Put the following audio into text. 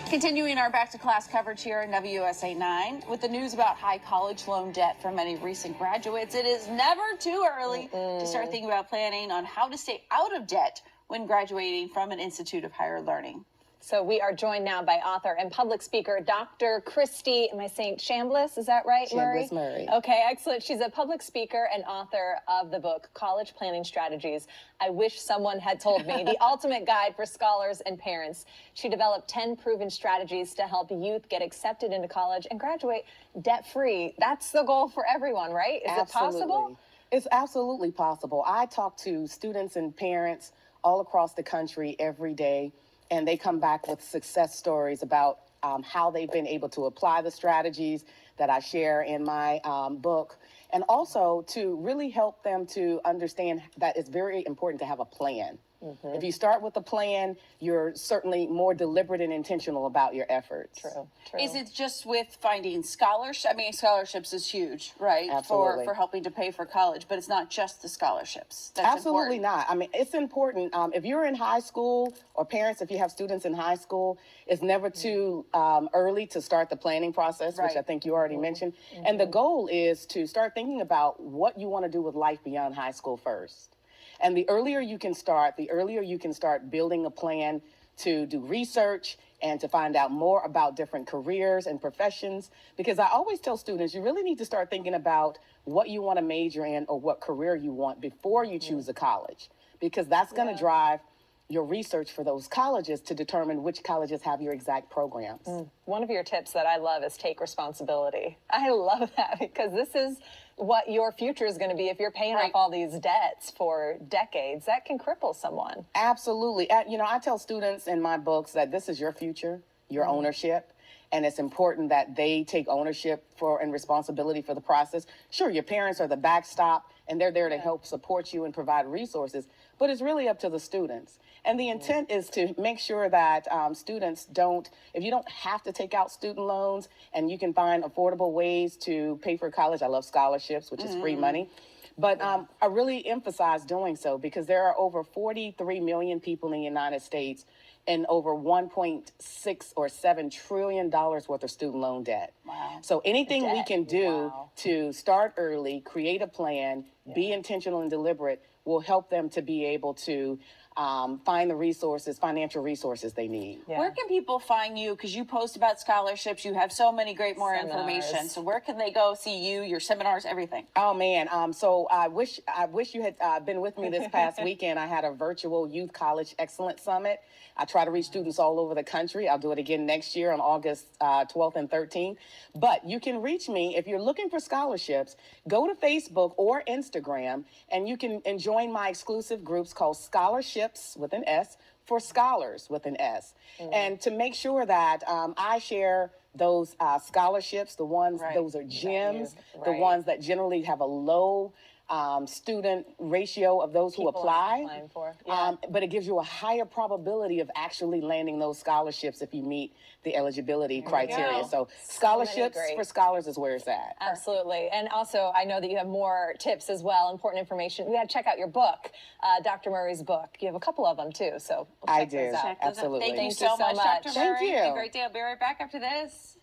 Continuing our back-to-class coverage here in WUSA 9, with the news about high college loan debt for many recent graduates, it is never too early to start thinking about planning on how to stay out of debt when graduating from an institute of higher learning. So we are joined now by author and public speaker, Dr. Christie, am I saying Chambliss? Is that right, Murray? Murray. Okay, excellent. She's a public speaker and author of the book, College Planning Strategies. I wish someone had told me, the ultimate guide for scholars and parents. She developed 10 proven strategies to help youth get accepted into college and graduate debt-free. That's the goal for everyone, right? Is it possible? It's absolutely possible. I talk to students and parents all across the country every day, and they come back with success stories about how they've been able to apply the strategies that I share in my book, and also to really help them to understand that it's very important to have a plan. If you start with a plan, you're certainly more deliberate and intentional about your efforts. True. Is it just with finding scholarships? I mean, scholarships is huge, right? Absolutely. For helping to pay for college, but it's not just the scholarships. That's Absolutely important. not. I mean, it's important. If you're in high school, or parents, if you have students in high school, it's never too early to start the planning process, which I think you already mentioned. And the goal is to start thinking about what you want to do with life beyond high school first. And the earlier you can start, the earlier you can start building a plan to do research and to find out more about different careers and professions. Because I always tell students, you really need to start thinking about what you want to major in or what career you want before you choose a college. Because that's going to drive your research for those colleges to determine which colleges have your exact programs. One of your tips that I love is take responsibility. I love that because this is what your future is going to be if you're paying off all these debts for decades. That can cripple someone. Absolutely. You know, I tell students in my books that this is your future, your ownership, and it's important that they take ownership for and responsibility for the process. Sure, your parents are the backstop, and they're there to help support you and provide resources, but it's really up to the students. And the intent is to make sure that students don't, if you don't have to take out student loans and you can find affordable ways to pay for college. I love scholarships, which is free money. But I really emphasize doing so because there are over 43 million people in the United States and over 1.6 or $7 trillion worth of student loan debt. Wow. So anything we can do to start early, create a plan, be intentional and deliberate will help them to be able to find the resources, financial resources they need. Where can people find you? Because you post about scholarships. You have so many great information. So where can they go see you, your seminars, everything? Oh, man. So I wish you had been with me this past weekend. I had a virtual Youth College Excellence Summit. I try to reach students all over the country. I'll do it again next year on August 12th and 13th. But you can reach me if you're looking for scholarships. Go to Facebook or Instagram, and you can join my exclusive groups called Scholarships with an S for Scholars with an S. And to make sure that I share those scholarships, the ones, those are gems, the ones that generally have a low student ratio of those who apply, but it gives you a higher probability of actually landing those scholarships if you meet the eligibility criteria. So scholarships for scholars is where it's at. Absolutely. And also, I know that you have more tips as well, important information. We got to check out your book, Dr. Murray's book. You have a couple of them too, so we'll check those out. Absolutely. Thank you so much, Dr. Murray. Thank you. Have a great day. I'll be right back after this.